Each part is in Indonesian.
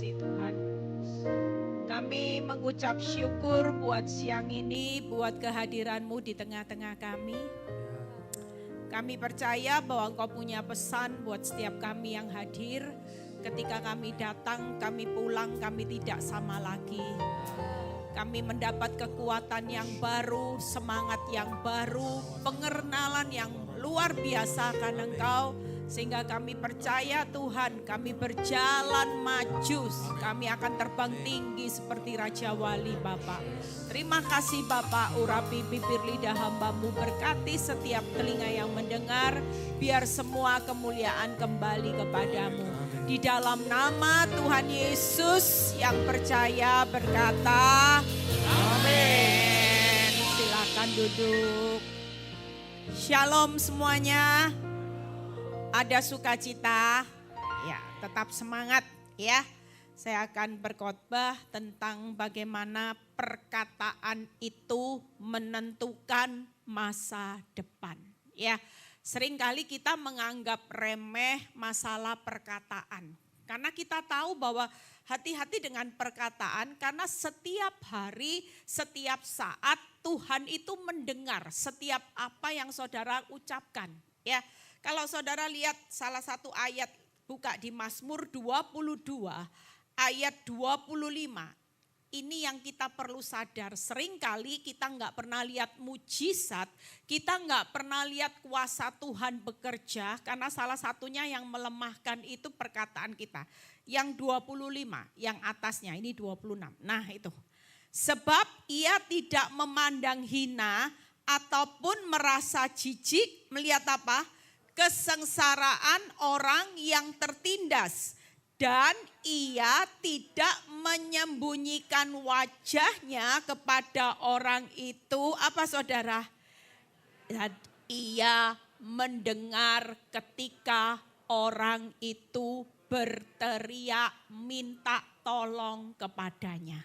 kasih Tuhan. Kami mengucap syukur buat siang ini, buat kehadiran-Mu di tengah-tengah kami. Kami percaya bahwa Engkau punya pesan buat setiap kami yang hadir. Ketika kami datang, kami pulang, kami tidak sama lagi. Kami mendapat kekuatan yang baru, semangat yang baru, pengenalan yang luar biasa akan Engkau. Sehingga kami percaya Tuhan, kami berjalan maju, kami akan terbang tinggi seperti Raja Wali Bapak. Terima kasih Bapak, urapi bibir lidah hamba-Mu, berkati setiap telinga yang mendengar, biar semua kemuliaan kembali kepadamu. Di dalam nama Tuhan Yesus yang percaya berkata, amin. Silakan duduk. Shalom semuanya. Ada sukacita, ya tetap semangat ya. Saya akan berkhotbah tentang bagaimana perkataan itu menentukan masa depan. Ya, seringkali kita menganggap remeh masalah perkataan. Karena kita tahu bahwa hati-hati dengan perkataan karena setiap hari, setiap saat Tuhan itu mendengar setiap apa yang saudara ucapkan. Ya. Kalau saudara lihat salah satu ayat buka di Mazmur 22 ayat 25. Ini yang kita perlu sadar. Seringkali kita nggak pernah lihat mujizat, kita nggak pernah lihat kuasa Tuhan bekerja karena salah satunya yang melemahkan itu perkataan kita. Yang 25, yang atasnya ini 26. Nah itu. Sebab ia tidak memandang hina ataupun merasa jijik melihat apa? Kesengsaraan orang yang tertindas, dan ia tidak menyembunyikan wajahnya kepada orang itu. Apa saudara? Dan ia mendengar ketika orang itu berteriak minta tolong kepadanya.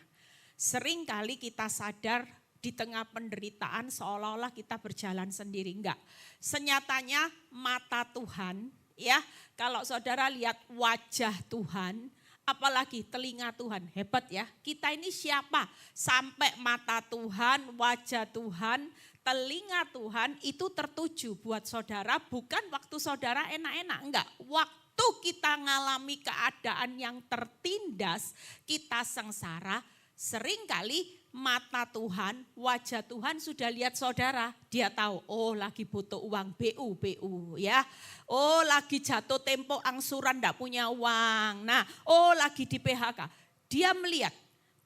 Seringkali kita sadar di tengah penderitaan seolah-olah kita berjalan sendiri. Enggak. Senyatanya mata Tuhan, ya kalau saudara lihat wajah Tuhan, apalagi telinga Tuhan, hebat ya. Kita ini siapa? Sampai mata Tuhan, wajah Tuhan, telinga Tuhan itu tertuju buat saudara bukan waktu saudara enak-enak, enggak. Waktu kita ngalami keadaan yang tertindas, kita sengsara, seringkali mata Tuhan, wajah Tuhan sudah lihat saudara. Dia tahu, oh lagi butuh uang BU ya. Oh lagi jatuh tempo angsuran enggak punya uang. Nah, oh lagi di PHK. Dia melihat.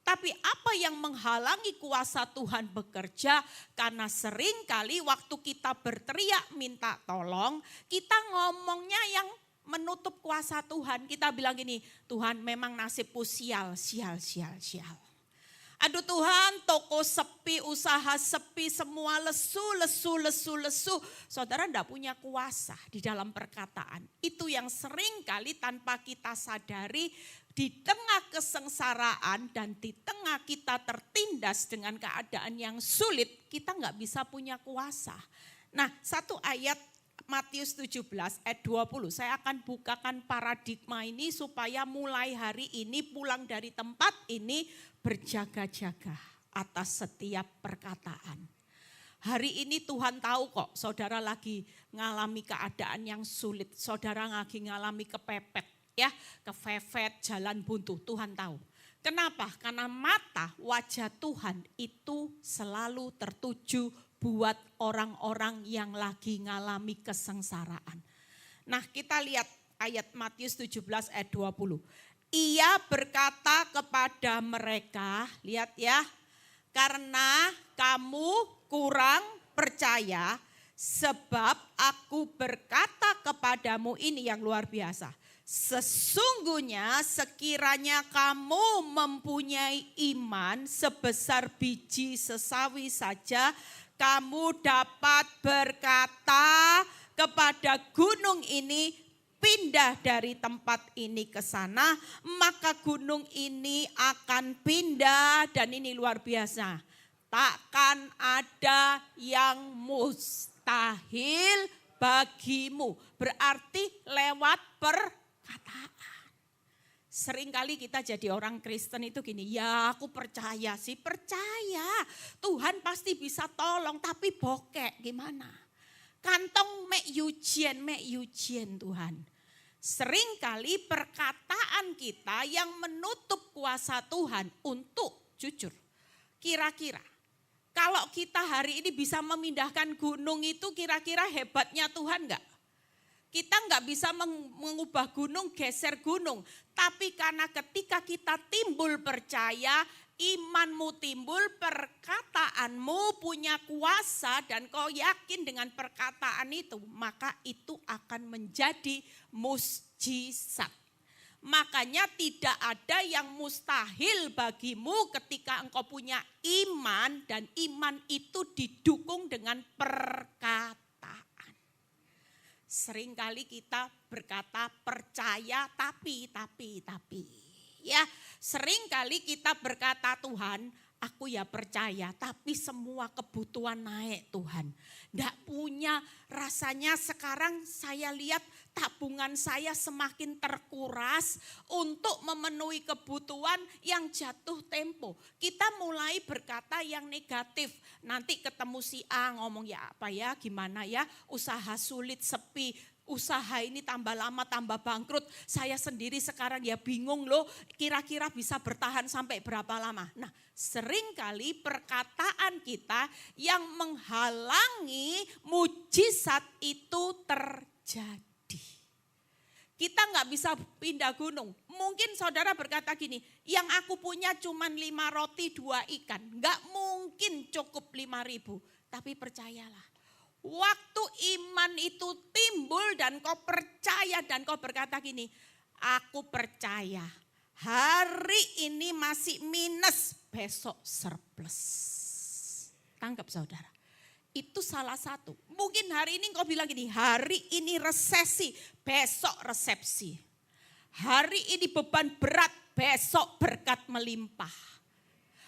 Tapi apa yang menghalangi kuasa Tuhan bekerja? Karena seringkali waktu kita berteriak minta tolong, kita ngomongnya yang menutup kuasa Tuhan. Kita bilang gini, Tuhan memang nasibku sial. Aduh Tuhan, toko sepi, usaha sepi, semua lesu. Saudara enggak punya kuasa di dalam perkataan. Itu yang sering kali tanpa kita sadari di tengah kesengsaraan dan di tengah kita tertindas dengan keadaan yang sulit, kita enggak bisa punya kuasa. Nah, satu ayat Matius 17 ayat 20, saya akan bukakan paradigma ini supaya mulai hari ini pulang dari tempat ini berjaga-jaga atas setiap perkataan. Hari ini Tuhan tahu kok saudara lagi ngalami keadaan yang sulit, saudara lagi ngalami kepepet, ya, kefefet, jalan buntu, Tuhan tahu. Kenapa? Karena mata wajah Tuhan itu selalu tertuju buat orang-orang yang lagi ngalami kesengsaraan. Nah kita lihat ayat Matius 17 ayat 20. Ia berkata kepada mereka, lihat ya, karena kamu kurang percaya, sebab aku berkata kepadamu, ini yang luar biasa. Sesungguhnya sekiranya kamu mempunyai iman sebesar biji sesawi saja, kamu dapat berkata kepada gunung ini, pindah dari tempat ini ke sana, maka gunung ini akan pindah. Dan ini luar biasa, takkan ada yang mustahil bagimu. Berarti lewat perkataan. Seringkali kita jadi orang Kristen itu gini, ya aku percaya sih, percaya Tuhan pasti bisa tolong, tapi bokek gimana? Kantong mek yujian Tuhan. Seringkali perkataan kita yang menutup kuasa Tuhan untuk jujur. Kira-kira kalau kita hari ini bisa memindahkan gunung itu kira-kira hebatnya Tuhan enggak? Kita enggak bisa mengubah gunung, geser gunung. Tapi karena ketika kita timbul percaya, imanmu timbul, perkataanmu punya kuasa dan kau yakin dengan perkataan itu, maka itu akan menjadi mukjizat. Makanya tidak ada yang mustahil bagimu ketika engkau punya iman dan iman itu didukung dengan perkataan. Seringkali kita berkata percaya tapi. Ya, seringkali kita berkata Tuhan, aku ya percaya tapi semua kebutuhan naik Tuhan. Nggak punya rasanya sekarang saya lihat tabungan saya semakin terkuras untuk memenuhi kebutuhan yang jatuh tempo. Kita mulai berkata yang negatif. Nanti ketemu si A ngomong ya apa ya gimana ya usaha sulit sepi. Usaha ini tambah lama tambah bangkrut. Saya sendiri sekarang ya bingung loh kira-kira bisa bertahan sampai berapa lama. Nah seringkali perkataan kita yang menghalangi mukjizat itu terjadi. Kita nggak bisa pindah gunung. Mungkin saudara berkata gini, yang aku punya cuma 5 roti 2 ikan. Nggak mungkin cukup 5.000. Tapi percayalah. Waktu iman itu timbul dan kau percaya dan kau berkata gini, aku percaya hari ini masih minus, besok surplus. Tangkap saudara, itu salah satu. Mungkin hari ini kau bilang gini, hari ini resesi, besok resepsi. Hari ini beban berat, besok berkat melimpah.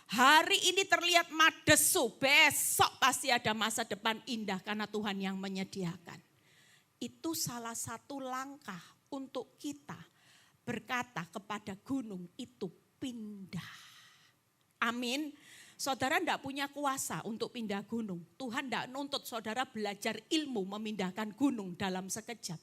Hari ini terlihat madesu, besok pasti ada masa depan indah karena Tuhan yang menyediakan. Itu salah satu langkah untuk kita berkata kepada gunung itu pindah. Amin. Saudara tidak punya kuasa untuk pindah gunung. Tuhan tidak nuntut saudara belajar ilmu memindahkan gunung dalam sekejap.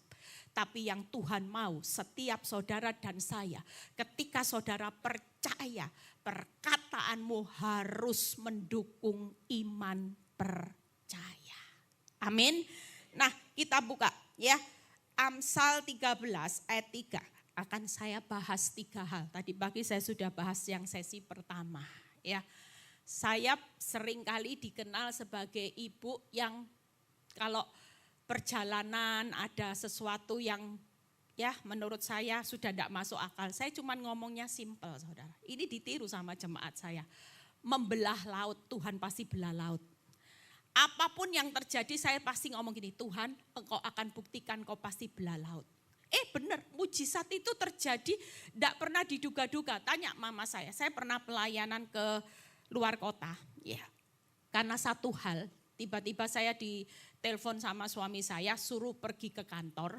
Tapi yang Tuhan mau setiap saudara dan saya ketika saudara percaya perkataanmu harus mendukung iman percaya. Amin. Nah kita buka ya Amsal 13 ayat 3. Akan saya bahas 3 hal. Tadi pagi saya sudah bahas yang sesi pertama ya. Saya seringkali dikenal sebagai ibu yang kalau perjalanan ada sesuatu yang ya menurut saya sudah tidak masuk akal. Saya cuma ngomongnya simpel saudara. Ini ditiru sama jemaat saya. Membelah laut, Tuhan pasti belah laut. Apapun yang terjadi saya pasti ngomong gini, Tuhan engkau akan buktikan kau pasti belah laut. Benar, mujizat itu terjadi tidak pernah diduga-duga. Tanya mama saya pernah pelayanan ke luar kota. Ya, karena satu hal, tiba-tiba saya ditelepon sama suami saya suruh pergi ke kantor.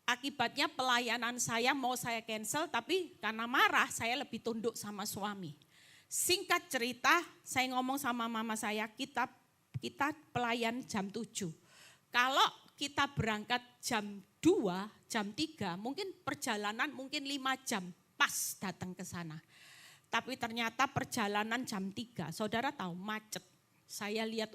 Akibatnya pelayanan saya mau saya cancel tapi karena marah saya lebih tunduk sama suami. Singkat cerita saya ngomong sama mama saya kita pelayan jam 7. Kalau kita berangkat jam 2, jam 3 mungkin perjalanan mungkin 5 jam pas datang ke sana. Tapi ternyata perjalanan jam 3 saudara tahu macet. Saya lihat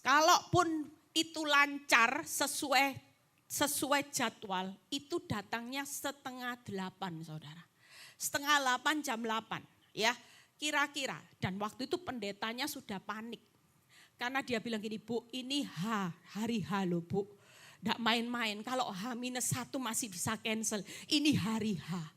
kalaupun itu lancar sesuai jadwal itu datangnya 7:30 saudara. 7:30 jam 8 ya kira-kira. Dan waktu itu pendetanya sudah panik. Karena dia bilang gini, Bu ini hari H loh Bu. Tidak main-main kalau H-1 masih bisa cancel. Ini hari H.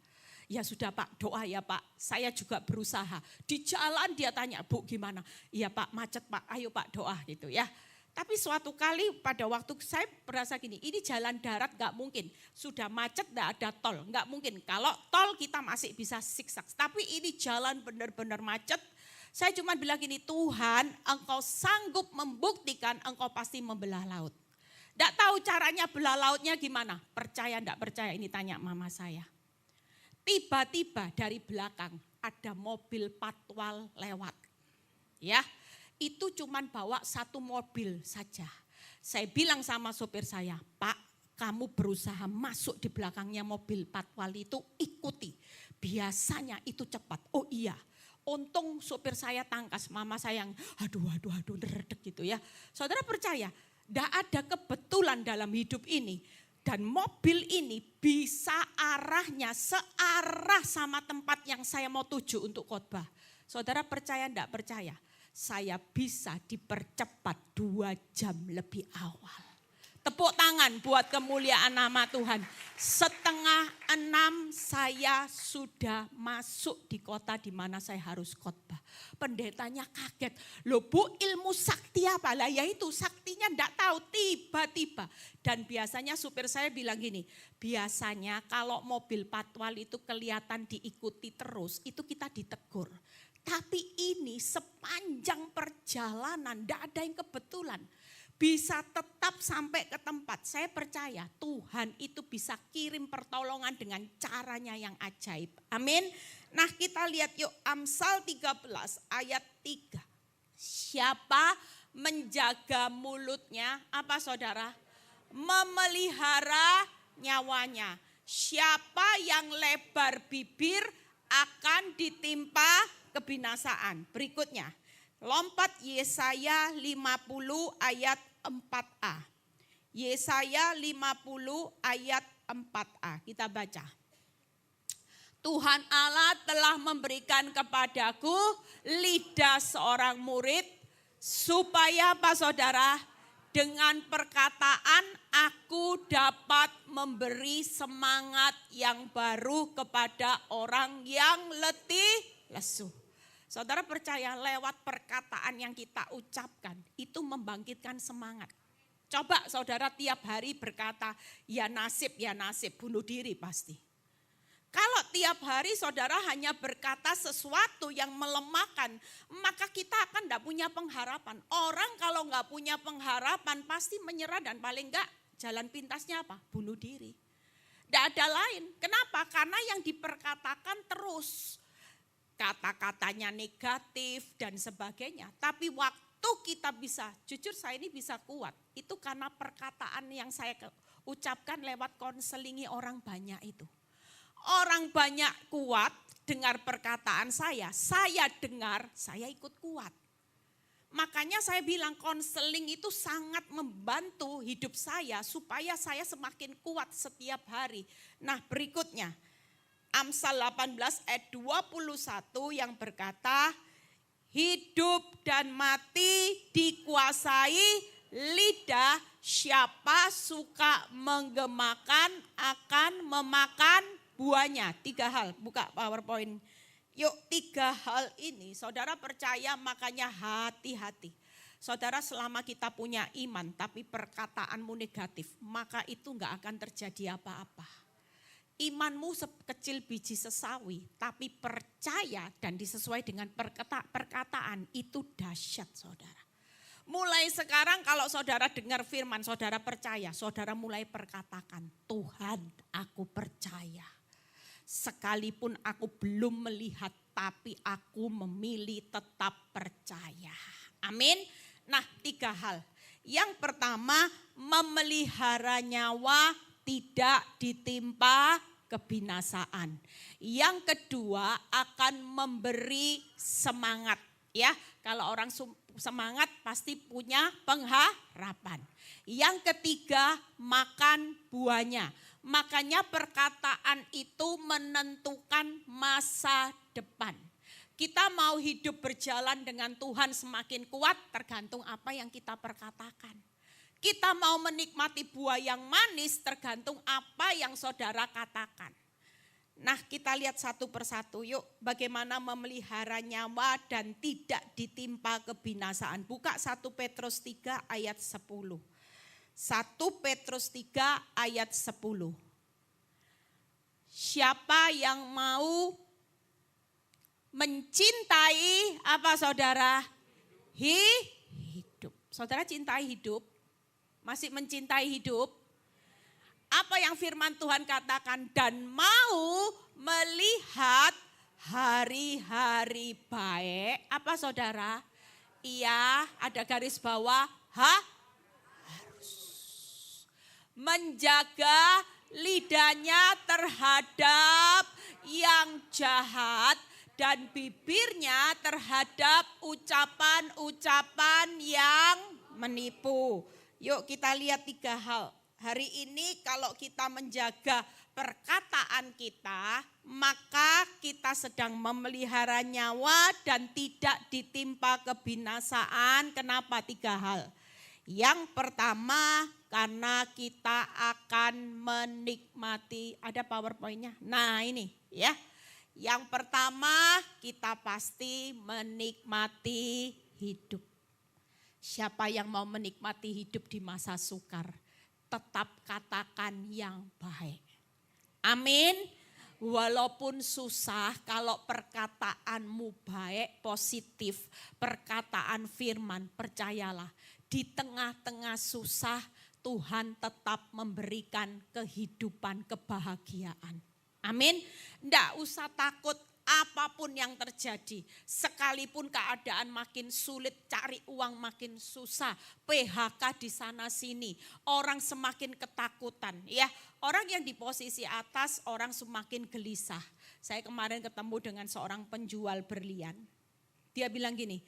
Ya sudah Pak doa ya Pak, saya juga berusaha. Di jalan dia tanya, Bu gimana? Iya Pak macet Pak, ayo Pak doa gitu ya. Tapi suatu kali pada waktu saya berasa gini, ini jalan darat gak mungkin. Sudah macet gak ada tol, gak mungkin. Kalau tol kita masih bisa zigzag. Tapi ini jalan benar-benar macet. Saya cuma bilang gini, Tuhan engkau sanggup membuktikan engkau pasti membelah laut. Gak tahu caranya belah lautnya gimana, percaya gak percaya ini tanya mama saya. tiba-tiba dari belakang ada mobil patwal lewat. Ya, itu cuman bawa satu mobil saja. Saya bilang sama sopir saya, Pak, kamu berusaha masuk di belakangnya mobil patwal itu, ikuti. Biasanya itu cepat. Oh iya, untung sopir saya tangkas, mama saya yang aduh neredek gitu ya. Saudara percaya, tidak ada kebetulan dalam hidup ini. Dan mobil ini bisa arahnya searah sama tempat yang saya mau tuju untuk khotbah. Saudara percaya tidak percaya? Saya bisa dipercepat 2 jam lebih awal. Tepuk tangan buat kemuliaan nama Tuhan. 5:30 saya sudah masuk di kota di mana saya harus khotbah. Pendetanya kaget. Loh Bu, ilmu sakti apa? Lah ya itu saktinya enggak tahu, tiba-tiba. Dan biasanya supir saya bilang gini, biasanya kalau mobil patwal itu kelihatan diikuti terus, itu kita ditegur. Tapi ini sepanjang perjalanan enggak ada yang kebetulan. Bisa tetap sampai ke tempat. Saya percaya Tuhan itu bisa kirim pertolongan dengan caranya yang ajaib. Amin. Nah kita lihat yuk Amsal 13 ayat 3. Siapa menjaga mulutnya, apa saudara? Memelihara nyawanya. Siapa yang lebar bibir akan ditimpa kebinasaan. Berikutnya. Lompat Yesaya 50 ayat 4a. Yesaya 50 ayat 4a. Kita baca. Tuhan Allah telah memberikan kepadaku lidah seorang murid. Supaya apa saudara? Dengan perkataan aku dapat memberi semangat yang baru kepada orang yang letih lesu. Saudara percaya lewat perkataan yang kita ucapkan itu membangkitkan semangat. Coba saudara tiap hari berkata ya nasib, bunuh diri pasti. Kalau tiap hari saudara hanya berkata sesuatu yang melemahkan, maka kita akan tidak punya pengharapan. Orang kalau nggak punya pengharapan pasti menyerah dan paling enggak jalan pintasnya apa? Bunuh diri. Tidak ada lain. Kenapa? Karena yang diperkatakan terus. Kata-katanya negatif dan sebagainya. Tapi waktu kita bisa, jujur saya ini bisa kuat. Itu karena perkataan yang saya ucapkan lewat konselingi orang banyak itu. Orang banyak kuat dengar perkataan saya dengar, saya ikut kuat. Makanya saya bilang konseling itu sangat membantu hidup saya supaya saya semakin kuat setiap hari. Nah berikutnya. Amsal 18 ayat 21 yang berkata, hidup dan mati dikuasai lidah, siapa suka menggemakan akan memakan buahnya. 3 hal, buka PowerPoint. Yuk 3 hal ini saudara percaya makanya hati-hati. Saudara selama kita punya iman tapi perkataanmu negatif, maka itu enggak akan terjadi apa-apa. Imanmu sekecil biji sesawi, tapi percaya dan disesuai dengan perkataan itu dahsyat saudara. Mulai sekarang kalau saudara dengar firman, saudara percaya, saudara mulai perkatakan, Tuhan aku percaya. Sekalipun aku belum melihat, tapi aku memilih tetap percaya. Amin. Nah 3 hal. Yang pertama, memelihara nyawa tidak ditimpa kebinasaan. Yang kedua akan memberi semangat. Ya, kalau orang semangat pasti punya pengharapan. Yang ketiga makan buahnya. Makanya perkataan itu menentukan masa depan. Kita mau hidup berjalan dengan Tuhan semakin kuat tergantung apa yang kita perkatakan. Kita mau menikmati buah yang manis tergantung apa yang saudara katakan. Nah kita lihat satu persatu yuk bagaimana memelihara nyawa dan tidak ditimpa kebinasaan. Buka 1 Petrus 3 ayat 10. 1 Petrus 3 ayat 10. Siapa yang mau mencintai apa saudara? Hidup. Saudara cintai hidup? Masih mencintai hidup? Apa yang firman Tuhan katakan? Dan mau melihat hari-hari baik. Apa saudara? Iya, ada garis bawah. Harus menjaga lidahnya terhadap yang jahat dan bibirnya terhadap ucapan-ucapan yang menipu. Yuk kita lihat 3 hal. Hari ini kalau kita menjaga perkataan kita, maka kita sedang memelihara nyawa dan tidak ditimpa kebinasaan. Kenapa? 3 hal. Yang pertama, karena kita akan menikmati, ada PowerPoint-nya. Nah ini ya. Yang pertama, kita pasti menikmati hidup. Siapa yang mau menikmati hidup di masa sukar? Tetap katakan yang baik. Amin. Walaupun susah, kalau perkataanmu baik, positif, perkataan firman, percayalah. Di tengah-tengah susah, Tuhan tetap memberikan kehidupan, kebahagiaan. Amin. Nggak usah takut apapun yang terjadi. Sekalipun keadaan makin sulit, cari uang makin susah, PHK di sana sini, orang semakin ketakutan. Ya, orang yang di posisi atas, orang semakin gelisah. Saya kemarin ketemu dengan seorang penjual berlian. Dia bilang gini,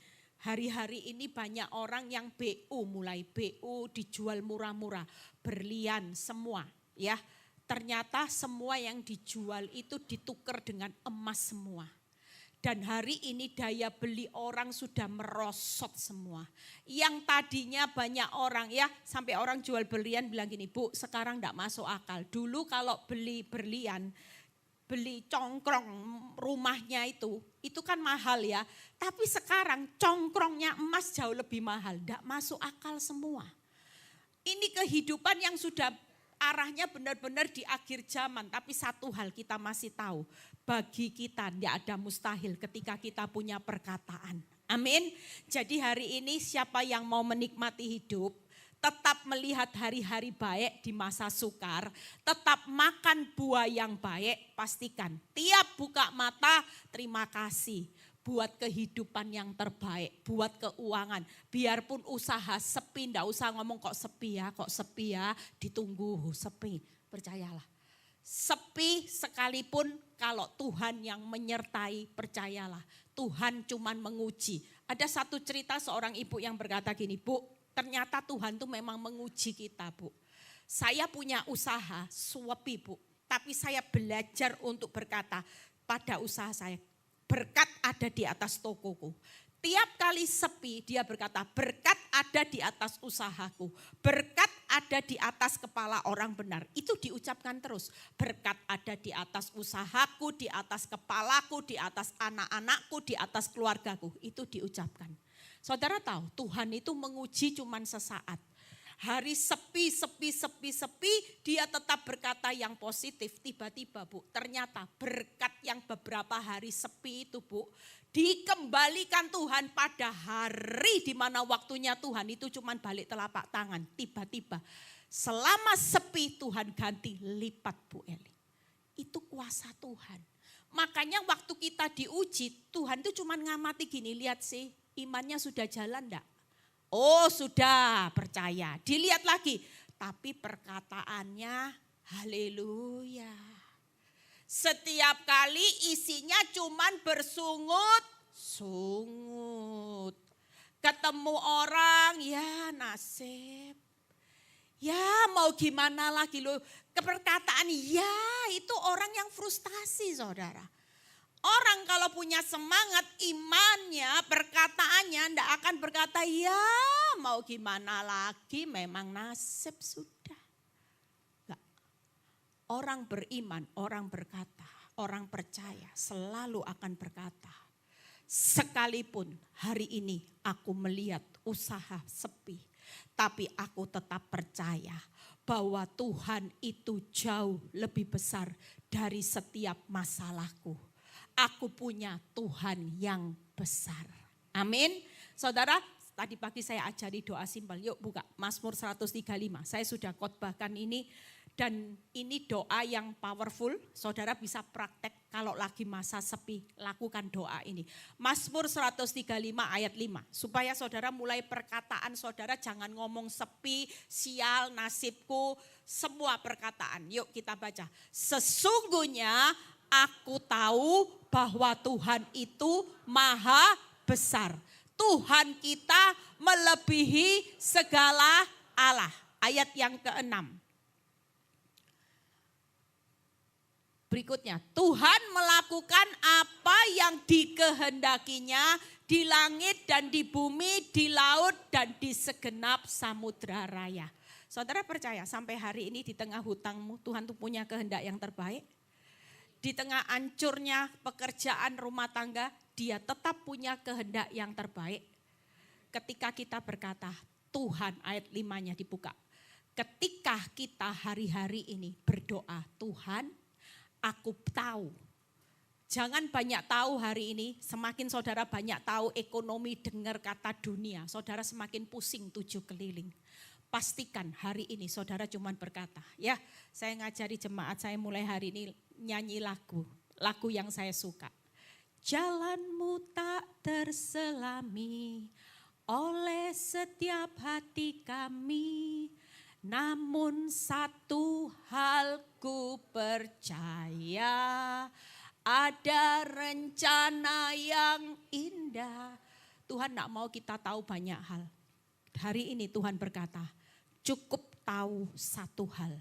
hari-hari ini banyak orang yang BU, mulai BU dijual murah-murah, berlian semua, ya. Ternyata semua yang dijual itu ditukar dengan emas semua. Dan hari ini daya beli orang sudah merosot semua. Yang tadinya banyak orang ya, sampai orang jual berlian bilang gini, Bu sekarang enggak masuk akal. Dulu kalau beli berlian, beli congkrong rumahnya itu kan mahal ya. Tapi sekarang congkrongnya emas jauh lebih mahal, enggak masuk akal semua. Ini kehidupan yang sudah arahnya benar-benar di akhir zaman, tapi satu hal kita masih tahu, bagi kita tidak ada mustahil ketika kita punya perkataan. Amin. Jadi hari ini siapa yang mau menikmati hidup, tetap melihat hari-hari baik di masa sukar, tetap makan buah yang baik, pastikan tiap buka mata terima kasih. Buat kehidupan yang terbaik, buat keuangan. Biarpun usaha sepi, enggak usah ngomong kok sepi ya, ditunggu sepi, percayalah. Sepi sekalipun kalau Tuhan yang menyertai, percayalah. Tuhan cuman menguji. Ada satu cerita seorang ibu yang berkata gini, Bu, ternyata Tuhan tuh memang menguji kita, Bu. Saya punya usaha, sepi Bu, tapi saya belajar untuk berkata pada usaha saya, berkat ada di atas tokoku. Tiap kali sepi dia berkata, berkat ada di atas usahaku. Berkat ada di atas kepala orang benar. Itu diucapkan terus. Berkat ada di atas usahaku, di atas kepalaku, di atas anak-anakku, di atas keluargaku. Itu diucapkan. Saudara tahu Tuhan itu menguji cuman sesaat. Hari sepi, dia tetap berkata yang positif. Tiba-tiba Bu, ternyata berkat yang beberapa hari sepi itu Bu, dikembalikan Tuhan pada hari di mana waktunya Tuhan itu cuma balik telapak tangan. Tiba-tiba selama sepi Tuhan ganti lipat Bu Eli. Itu kuasa Tuhan. Makanya waktu kita diuji, Tuhan itu cuma ngamati gini, lihat sih imannya sudah jalan enggak? Oh sudah percaya, dilihat lagi. Tapi perkataannya haleluya. Setiap kali isinya cuman bersungut-sungut. Ketemu orang ya nasib. Ya mau gimana lagi loh. Perkataan ya itu orang yang frustasi saudara. Orang kalau punya semangat imannya, perkataannya ndak akan berkata ya mau gimana lagi memang nasib sudah. Enggak. Orang beriman, orang berkata, orang percaya selalu akan berkata. Sekalipun hari ini aku melihat usaha sepi, tapi aku tetap percaya bahwa Tuhan itu jauh lebih besar dari setiap masalahku. Aku punya Tuhan yang besar. Amin. Saudara, tadi pagi saya ajari doa simpel. Yuk buka Mazmur 135. Saya sudah khotbahkan ini Dan ini doa yang powerful, saudara bisa praktek kalau lagi masa sepi, lakukan doa ini. Mazmur 135 ayat 5, supaya saudara mulai perkataan saudara jangan ngomong sepi, sial, nasibku, semua perkataan. Yuk kita baca. Sesungguhnya aku tahu bahwa Tuhan itu maha besar. Tuhan kita melebihi segala Allah. Ayat yang ke-6. Berikutnya, Tuhan melakukan apa yang dikehendakinya di langit dan di bumi, di laut dan di segenap samudra raya. Saudara percaya sampai hari ini di tengah hutangmu Tuhan tuh punya kehendak yang terbaik? Di tengah hancurnya pekerjaan rumah tangga, Dia tetap punya kehendak yang terbaik. Ketika kita berkata, Tuhan, ayat 5-nya dibuka. Ketika kita hari-hari ini berdoa, Tuhan, aku tahu. Jangan banyak tahu hari ini, semakin saudara banyak tahu ekonomi, dengar kata dunia, saudara semakin pusing 7 keliling. Pastikan hari ini saudara cuma berkata, ya saya ngajari jemaat saya mulai hari ini nyanyi lagu yang saya suka. Jalanmu tak terselami oleh setiap hati kami. Namun satu hal ku percaya, ada rencana yang indah. Tuhan tidak mau kita tahu banyak hal. Hari ini Tuhan berkata, cukup tahu satu hal.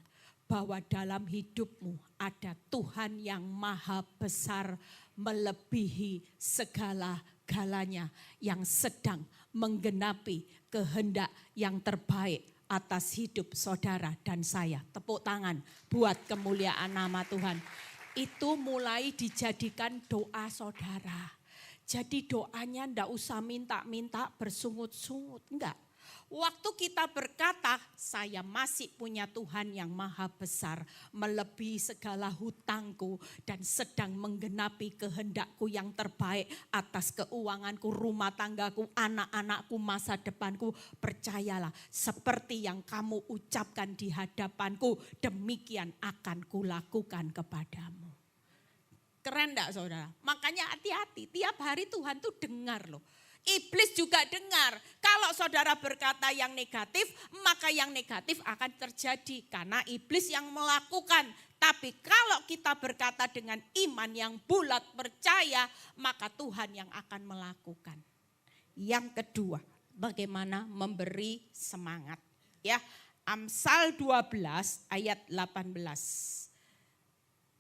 Bahwa dalam hidupmu ada Tuhan yang maha besar melebihi segala-galanya. Yang sedang menggenapi kehendak yang terbaik atas hidup saudara dan saya. Tepuk tangan buat kemuliaan nama Tuhan. Itu mulai dijadikan doa saudara. Jadi doanya enggak usah minta-minta bersungut-sungut, enggak. Waktu kita berkata, saya masih punya Tuhan yang maha besar, melebihi segala hutangku dan sedang menggenapi kehendakku yang terbaik atas keuanganku, rumah tanggaku, anak-anakku, masa depanku. Percayalah, seperti yang kamu ucapkan di hadapanku, demikian akan kulakukan kepadamu. Keren enggak saudara? Makanya hati-hati, tiap hari Tuhan tuh dengar loh. Iblis juga dengar, kalau saudara berkata yang negatif, maka yang negatif akan terjadi karena iblis yang melakukan. Tapi kalau kita berkata dengan iman yang bulat percaya, maka Tuhan yang akan melakukan. Yang kedua, bagaimana memberi semangat. Ya, Amsal 12 ayat 18.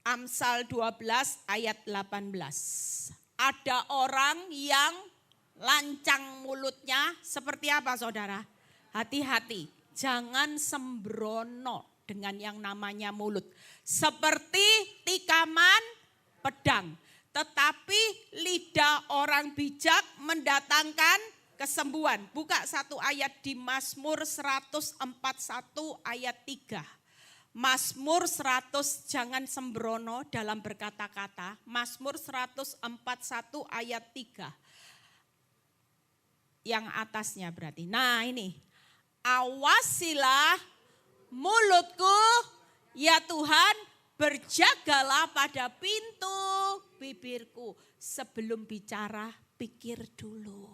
Amsal 12 ayat 18. Ada orang yang lancang mulutnya seperti apa saudara? Hati-hati, jangan sembrono dengan yang namanya mulut. Seperti tikaman pedang, tetapi lidah orang bijak mendatangkan kesembuhan. Buka satu ayat di Mazmur 141 ayat 3. Mazmur 100 jangan sembrono dalam berkata-kata. Mazmur 141 ayat 3. Yang atasnya berarti. Nah ini, awasilah mulutku ya Tuhan, berjagalah pada pintu bibirku. Sebelum bicara pikir dulu.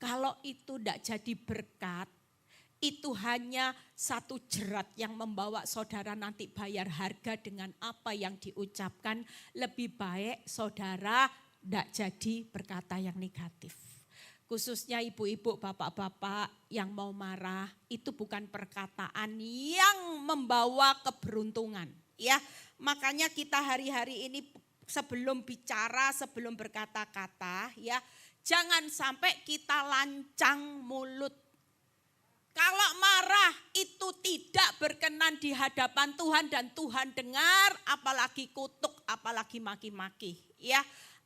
Kalau itu tidak jadi berkat, itu hanya satu jerat yang membawa saudara nanti bayar harga dengan apa yang diucapkan. Lebih baik saudara tidak jadi berkata yang negatif. Khususnya ibu-ibu, bapak-bapak yang mau marah, itu bukan perkataan yang membawa keberuntungan. Ya, makanya kita hari-hari ini sebelum bicara, sebelum berkata-kata, ya, jangan sampai kita lancang mulut. Kalau marah itu tidak berkenan di hadapan Tuhan dan Tuhan dengar, apalagi kutuk, apalagi maki-maki, ya.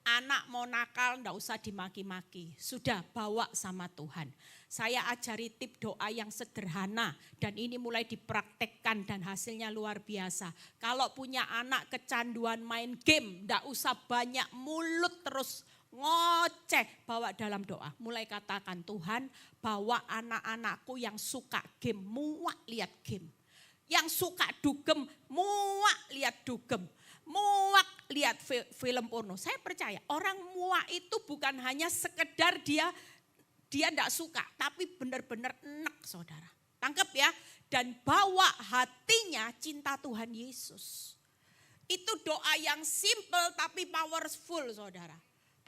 Anak mau nakal enggak usah dimaki-maki, sudah bawa sama Tuhan. Saya ajari tip doa yang sederhana dan ini mulai dipraktekkan dan hasilnya luar biasa. Kalau punya anak kecanduan main game, enggak usah banyak mulut terus ngoceh, bawa dalam doa. Mulai katakan, Tuhan bawa anak-anakku yang suka game, muak lihat game. Yang suka dugem, muak lihat dugem. Muak lihat film porno. Saya percaya orang muak itu bukan hanya sekedar dia enggak suka, tapi benar-benar enak saudara. Tangkap ya. Dan bawa hatinya cinta Tuhan Yesus. Itu doa yang simple tapi powerful saudara.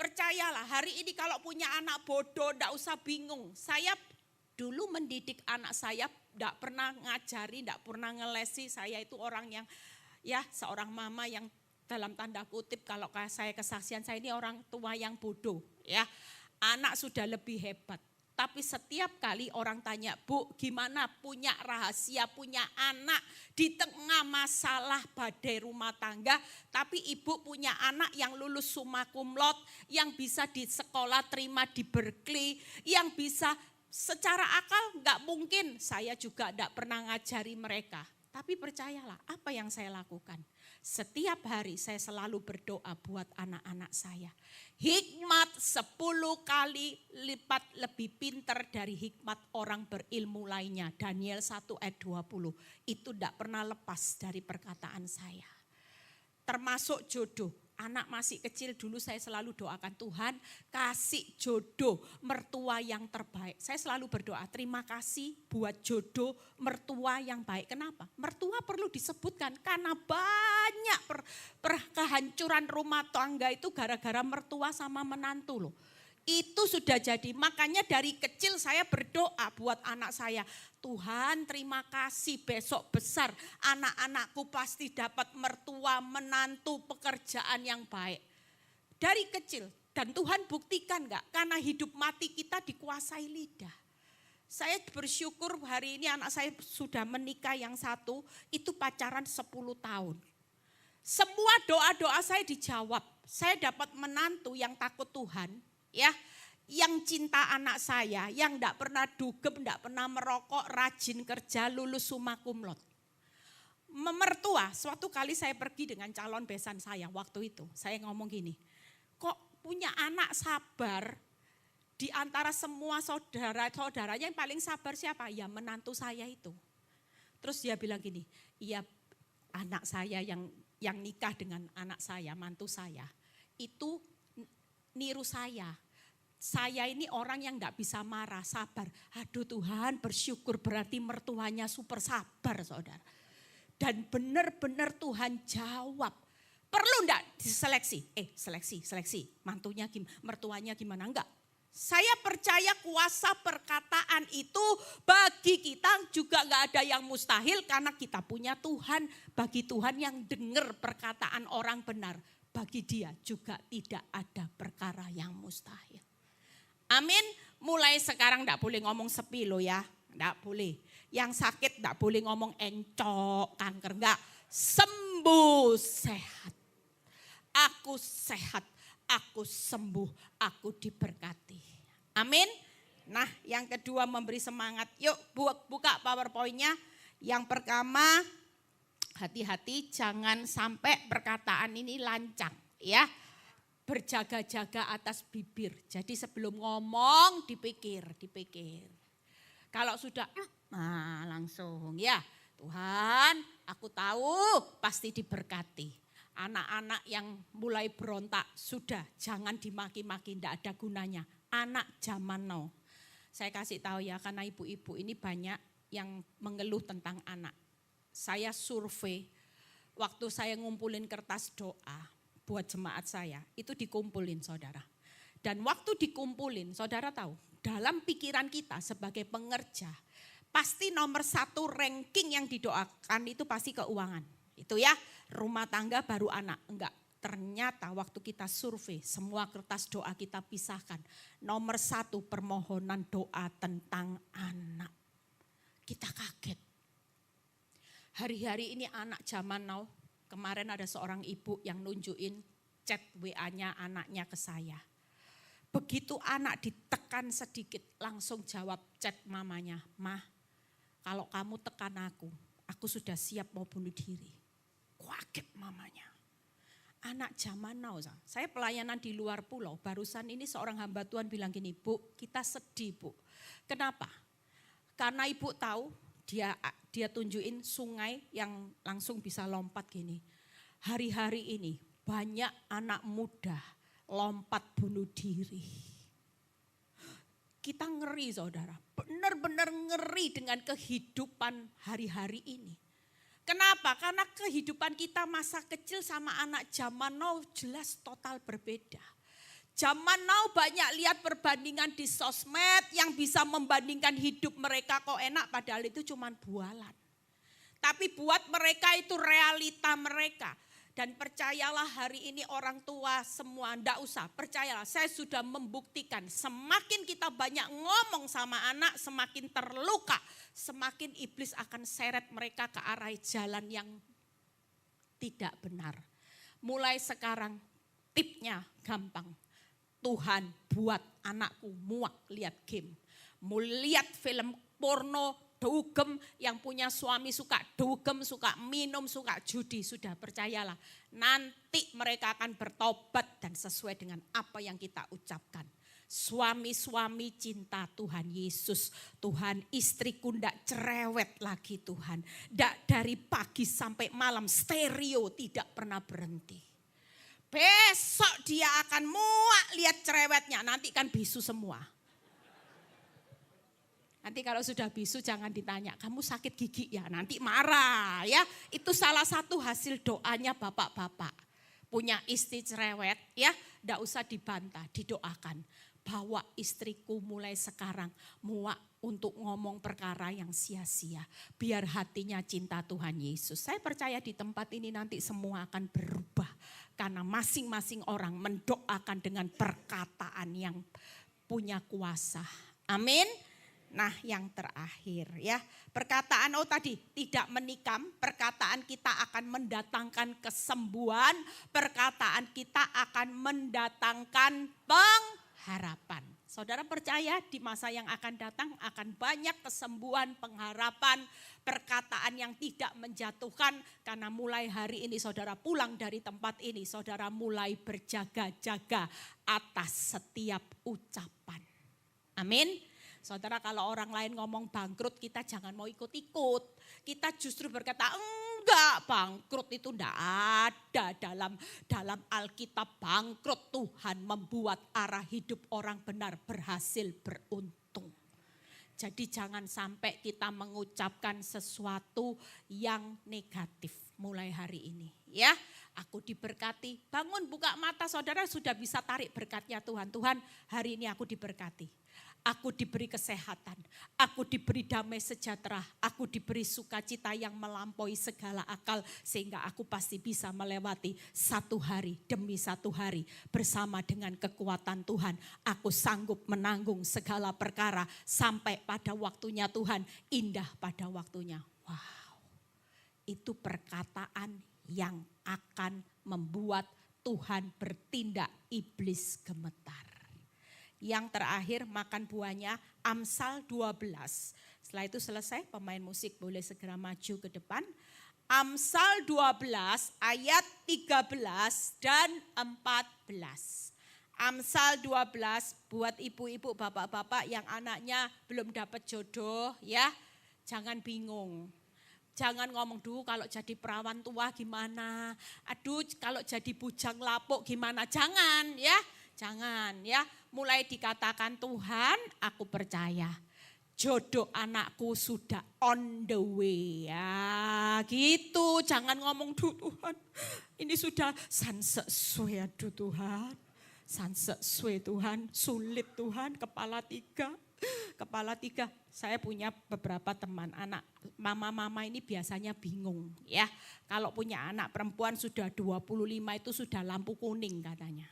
Percayalah hari ini kalau punya anak bodoh enggak usah bingung. Saya dulu mendidik anak saya enggak pernah ngajari, enggak pernah ngelesi. Saya itu orang yang ya seorang mama yang dalam tanda kutip kalau saya kesaksian saya ini orang tua yang bodoh ya. Anak sudah lebih hebat. Tapi setiap kali orang tanya, Bu gimana punya rahasia, punya anak di tengah masalah badai rumah tangga. Tapi ibu punya anak yang lulus summa cum laude, yang bisa di sekolah terima di Berkeley, yang bisa secara akal enggak mungkin. Saya juga enggak pernah ngajari mereka. Tapi percayalah apa yang saya lakukan. Setiap hari saya selalu berdoa buat anak-anak saya. Hikmat 10 kali lipat lebih pintar dari hikmat orang berilmu lainnya. Daniel 1 ayat 20. Itu tidak pernah lepas dari perkataan saya. Termasuk jodoh. Anak masih kecil dulu saya selalu doakan Tuhan kasih jodoh mertua yang terbaik. Saya selalu berdoa terima kasih buat jodoh mertua yang baik. Kenapa? Mertua perlu disebutkan karena banyak kehancuran rumah tangga itu gara-gara mertua sama menantu loh. Itu sudah jadi, makanya dari kecil saya berdoa buat anak saya. Tuhan terima kasih besok besar anak-anakku pasti dapat mertua, menantu, pekerjaan yang baik. Dari kecil dan Tuhan buktikan enggak? Karena hidup mati kita dikuasai lidah. Saya bersyukur hari ini anak saya sudah menikah yang satu itu pacaran 10 tahun. Semua doa-doa saya dijawab. Saya dapat menantu yang takut Tuhan. Ya, yang cinta anak saya, yang enggak pernah dugem, enggak pernah merokok, rajin kerja, lulus summa cum laude. Mertua, suatu kali saya pergi dengan calon besan saya waktu itu. Saya ngomong gini, kok punya anak sabar di antara semua saudara-saudaranya yang paling sabar siapa? Ya menantu saya itu. Terus dia bilang gini, iya anak saya yang nikah dengan anak saya, mantu saya, itu niru saya. Saya ini orang yang enggak bisa marah, sabar. Aduh Tuhan bersyukur berarti mertuanya super sabar saudara. Dan benar-benar Tuhan jawab. Perlu enggak diseleksi? Seleksi. Mertuanya gimana? Enggak. Saya percaya kuasa perkataan itu bagi kita juga enggak ada yang mustahil karena kita punya Tuhan. Bagi Tuhan yang dengar perkataan orang benar. Bagi dia juga tidak ada perkara yang mustahil. Amin. Mulai sekarang enggak boleh ngomong sepi loh ya. Enggak boleh. Yang sakit enggak boleh ngomong encok, kanker. Enggak. Sembuh, sehat. Aku sehat, aku sembuh, aku diberkati. Amin. Nah yang kedua memberi semangat. Yuk buka PowerPoint-nya. Yang pertama hati-hati jangan sampai perkataan ini lancang ya. Berjaga-jaga atas bibir. Jadi sebelum ngomong dipikir. Kalau sudah langsung ya Tuhan aku tahu pasti diberkati. Anak-anak yang mulai berontak sudah jangan dimaki-maki, tidak ada gunanya. Anak zaman now. Saya kasih tahu ya karena ibu-ibu ini banyak yang mengeluh tentang anak. Saya survei waktu saya ngumpulin kertas doa buat jemaat saya, itu dikumpulin saudara. Dan waktu dikumpulin, saudara tahu, dalam pikiran kita sebagai pengerja, pasti nomor 1 ranking yang didoakan itu pasti keuangan. Itu ya, rumah tangga baru anak. Enggak, ternyata waktu kita survei, semua kertas doa kita pisahkan. Nomor 1 permohonan doa tentang anak. Kita kaget. Hari-hari ini anak zaman now, kemarin ada seorang ibu yang nunjukin chat WA-nya anaknya ke saya. Begitu anak ditekan sedikit langsung jawab chat mamanya. Mah, kalau kamu tekan aku sudah siap mau bunuh diri. Kaget mamanya. Anak zaman now, saya pelayanan di luar pulau. Barusan ini seorang hamba Tuhan bilang gini, Bu kita sedih Bu. Kenapa? Karena ibu tahu Dia tunjukin sungai yang langsung bisa lompat gini. Hari-hari ini banyak anak muda lompat bunuh diri. Kita ngeri saudara, benar-benar ngeri dengan kehidupan hari-hari ini. Kenapa? Karena kehidupan kita masa kecil sama anak zaman now jelas total berbeda. Zaman now banyak lihat perbandingan di sosmed yang bisa membandingkan hidup mereka kok enak padahal itu cuma bualan. Tapi buat mereka itu realita mereka. Dan percayalah hari ini orang tua semua, enggak usah, percayalah saya sudah membuktikan semakin kita banyak ngomong sama anak semakin terluka, semakin iblis akan seret mereka ke arah jalan yang tidak benar. Mulai sekarang tipnya gampang, Tuhan buat anakku muak lihat game, mau lihat film porno, dugem, yang punya suami suka dugem, suka minum, suka judi. Sudah percayalah nanti mereka akan bertobat dan sesuai dengan apa yang kita ucapkan. Suami-suami cinta Tuhan Yesus. Tuhan istriku ndak cerewet lagi Tuhan. Ndak dari pagi sampai malam stereo tidak pernah berhenti. Besok dia akan muak lihat cerewetnya, nanti kan bisu semua. Nanti kalau sudah bisu jangan ditanya, kamu sakit gigi ya, nanti marah ya. Itu salah satu hasil doanya bapak-bapak. Punya istri cerewet ya, enggak usah dibantah, didoakan. Bawa istriku mulai sekarang muak untuk ngomong perkara yang sia-sia. Biar hatinya cinta Tuhan Yesus. Saya percaya di tempat ini nanti semua akan berubah. Karena masing-masing orang mendoakan dengan perkataan yang punya kuasa. Amin. Nah yang terakhir ya, perkataan tadi tidak menikam, perkataan kita akan mendatangkan kesembuhan, perkataan kita akan mendatangkan pengharapan. Saudara percaya di masa yang akan datang akan banyak kesembuhan, pengharapan, perkataan yang tidak menjatuhkan. Karena mulai hari ini saudara pulang dari tempat ini, saudara mulai berjaga-jaga atas setiap ucapan. Amin. Saudara kalau orang lain ngomong bangkrut kita jangan mau ikut-ikut. Kita justru berkata enggak, bangkrut itu enggak ada dalam Alkitab. Bangkrut Tuhan membuat arah hidup orang benar berhasil beruntung. Jadi jangan sampai kita mengucapkan sesuatu yang negatif mulai hari ini ya. Aku diberkati, bangun buka mata saudara sudah bisa tarik berkatnya Tuhan. Tuhan hari ini aku diberkati. Aku diberi kesehatan, aku diberi damai sejahtera, aku diberi sukacita yang melampaui segala akal. Sehingga aku pasti bisa melewati satu hari demi satu hari bersama dengan kekuatan Tuhan. Aku sanggup menanggung segala perkara sampai pada waktunya Tuhan, indah pada waktunya. Wow, itu perkataan yang akan membuat Tuhan bertindak, iblis gemetar. Yang terakhir makan buahnya Amsal 12. Setelah itu selesai pemain musik boleh segera maju ke depan. Amsal 12 ayat 13 dan 14. Amsal 12 buat ibu-ibu bapak-bapak yang anaknya belum dapat jodoh ya. Jangan bingung. Jangan ngomong dulu kalau jadi perawan tua gimana. Aduh kalau jadi bujang lapuk gimana. Jangan ya. Jangan ya, mulai dikatakan Tuhan aku percaya jodoh anakku sudah on the way ya gitu. Jangan ngomong dulu Tuhan ini sudah sansesuai aduh Tuhan. Sansesuai Tuhan, sulit Tuhan, kepala tiga. Saya punya beberapa teman anak mama-mama ini biasanya bingung ya. Kalau punya anak perempuan sudah 25 itu sudah lampu kuning katanya.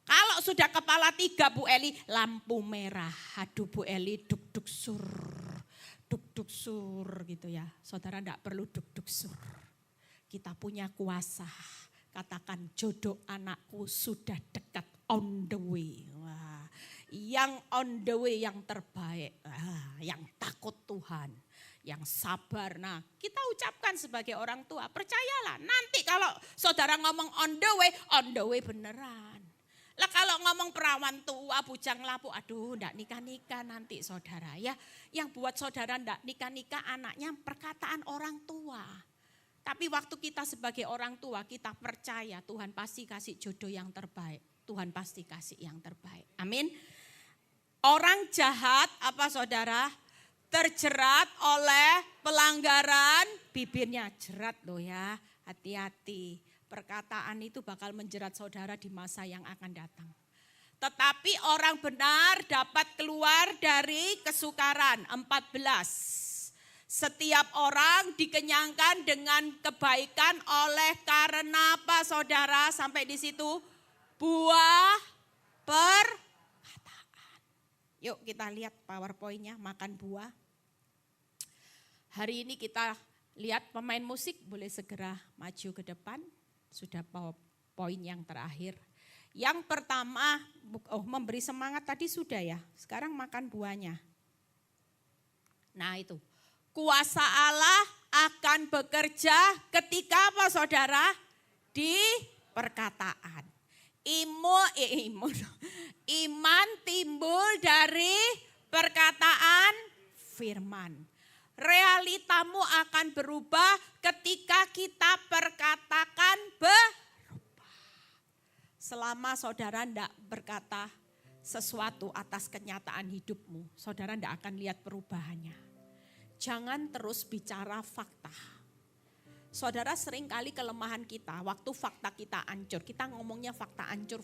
Kalau sudah kepala 3 Bu Eli lampu merah. Aduh Bu Eli duk sur gitu ya. Saudara enggak perlu duk sur. Kita punya kuasa. Katakan jodoh anakku sudah dekat on the way. Wah, yang on the way yang terbaik. Yang takut Tuhan. Yang sabar. Nah kita ucapkan sebagai orang tua. Percayalah nanti kalau saudara ngomong on the way beneran. Lah kalau ngomong perawan tua, bujang lapuk, aduh ndak nikah-nikah nanti saudara ya. Yang buat saudara ndak nikah-nikah anaknya perkataan orang tua. Tapi waktu kita sebagai orang tua kita percaya Tuhan pasti kasih jodoh yang terbaik. Tuhan pasti kasih yang terbaik. Amin. Orang jahat apa saudara? Terjerat oleh pelanggaran bibirnya. Jerat loh ya, hati-hati. Perkataan itu bakal menjerat saudara di masa yang akan datang. Tetapi orang benar dapat keluar dari kesukaran. 14. Setiap orang dikenyangkan dengan kebaikan oleh karena apa saudara? Sampai di situ buah perkataan. Yuk kita lihat PowerPoint-nya makan buah. Hari ini kita lihat pemain musik boleh segera maju ke depan. Sudah poin yang terakhir. Yang pertama, memberi semangat tadi sudah ya. Sekarang makan buahnya. Nah itu. Kuasa Allah akan bekerja ketika apa saudara? Di perkataan. Iman timbul dari perkataan firman. Realitamu akan berubah ketika kita perkatakan berubah. Selama saudara tidak berkata sesuatu atas kenyataan hidupmu, saudara tidak akan lihat perubahannya. Jangan terus bicara fakta. Saudara seringkali kelemahan kita, waktu fakta kita hancur, kita ngomongnya fakta hancur.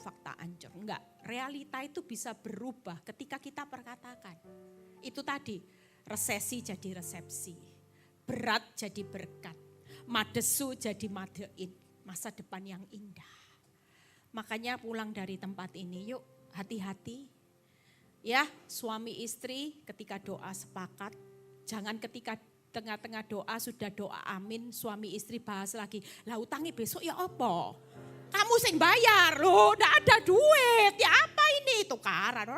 Enggak, realita itu bisa berubah ketika kita perkatakan. Itu tadi, resesi jadi resepsi, berat jadi berkat, madesu jadi madein, masa depan yang indah. Makanya pulang dari tempat ini, yuk hati-hati. Ya, suami istri ketika doa sepakat, jangan ketika tengah-tengah doa sudah doa amin, suami istri bahas lagi, lah utangi besok ya apa? Kamu sing bayar loh, ndak ada duit, ya apa ini? Tukaran.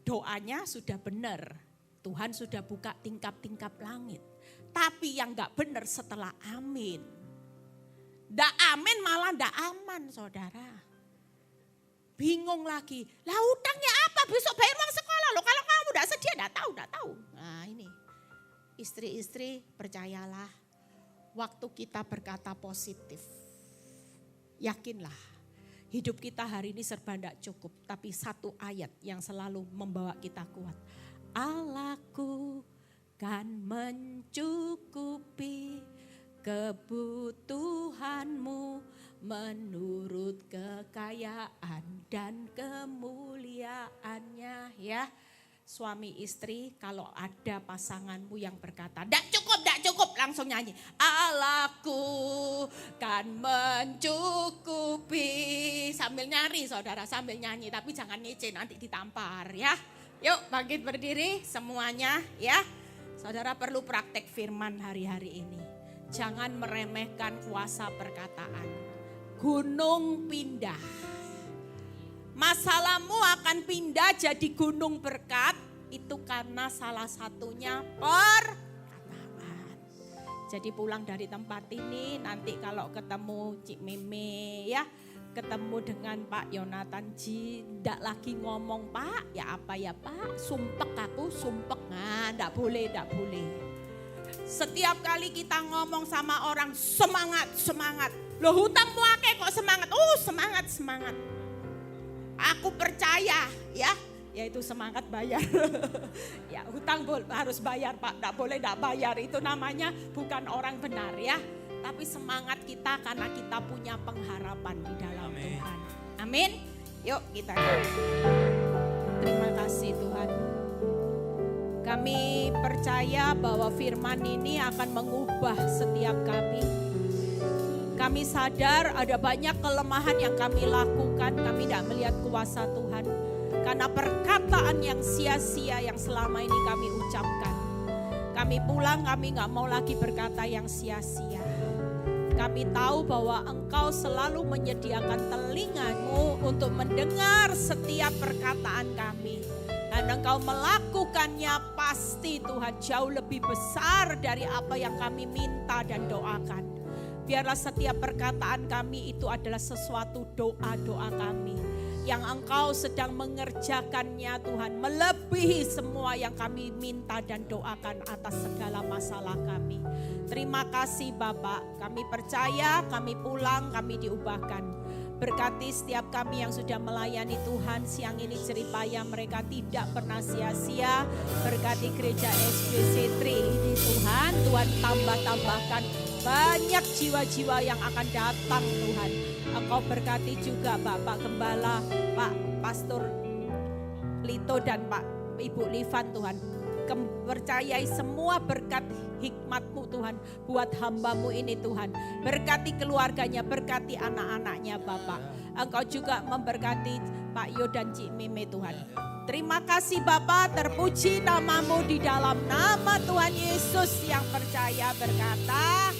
Doanya sudah benar, Tuhan sudah buka tingkap-tingkap langit. Tapi yang gak benar setelah amin. Ndak amin malah ndak aman saudara. Bingung lagi, lah utangnya apa? Besok bayar uang sekolah loh. Kalau kamu tidak sedia, tidak tahu. Nah ini, istri-istri percayalah, waktu kita berkata positif, yakinlah hidup kita hari ini serba tidak cukup. Tapi satu ayat yang selalu membawa kita kuat. Allahku kan mencukupi kebutuhanmu menurut kekayaan dan kemuliaannya ya. Suami istri kalau ada pasanganmu yang berkata, "Ndak cukup," langsung nyanyi. Allahku kan mencukupi. Sambil nyari saudara, sambil nyanyi. Tapi jangan ngece nanti ditampar ya. Yuk bangkit berdiri semuanya ya. Saudara perlu praktek firman hari-hari ini. Jangan meremehkan kuasa perkataan. Gunung pindah. Masalahmu akan pindah jadi gunung berkat. Itu karena salah satunya perkataan. Jadi pulang dari tempat ini nanti kalau ketemu Cik Meme ya. Ketemu dengan Pak Yonatan Ji. Ndak lagi ngomong Pak ya apa ya Pak. Sumpek aku sumpek. Nah ndak boleh. Setiap kali kita ngomong sama orang semangat. Loh hutangmu akeh kok semangat. Semangat. Aku percaya ya. Yaitu semangat bayar. Ya hutang harus bayar Pak. Tidak boleh tidak bayar. Itu namanya bukan orang benar ya. Tapi semangat kita karena kita punya pengharapan di dalam Tuhan. Amin. Yuk kita terima kasih Tuhan. Kami percaya bahwa firman ini akan mengubah setiap kami. Kami sadar ada banyak kelemahan yang kami lakukan. Kami tidak melihat kuasa Tuhan. Karena perkataan yang sia-sia yang selama ini kami ucapkan. Kami pulang, kami gak mau lagi berkata yang sia-sia. Kami tahu bahwa Engkau selalu menyediakan telingamu untuk mendengar setiap perkataan kami. Dan Engkau melakukannya pasti Tuhan jauh lebih besar dari apa yang kami minta dan doakan. Biarlah setiap perkataan kami itu adalah sesuatu doa-doa kami yang Engkau sedang mengerjakannya Tuhan, melebihi semua yang kami minta dan doakan atas segala masalah kami. Terima kasih Bapak, kami percaya, kami pulang, kami diubahkan. Berkati setiap kami yang sudah melayani Tuhan siang ini, jeripaya mereka tidak pernah sia-sia. Berkati gereja SBC Tri ini Tuhan, Tuhan tambahkan banyak jiwa-jiwa yang akan datang Tuhan. Engkau berkati juga Bapak Gembala, Pak Pastor Lito dan Pak Ibu Livan Tuhan. Percayai semua berkat hikmat-Mu Tuhan buat hamba-Mu ini Tuhan. Berkati keluarganya, berkati anak-anaknya Bapak. Engkau juga memberkati Pak Yo dan Cik Mime Tuhan. Terima kasih Bapak, terpuji nama-Mu di dalam nama Tuhan Yesus yang percaya berkata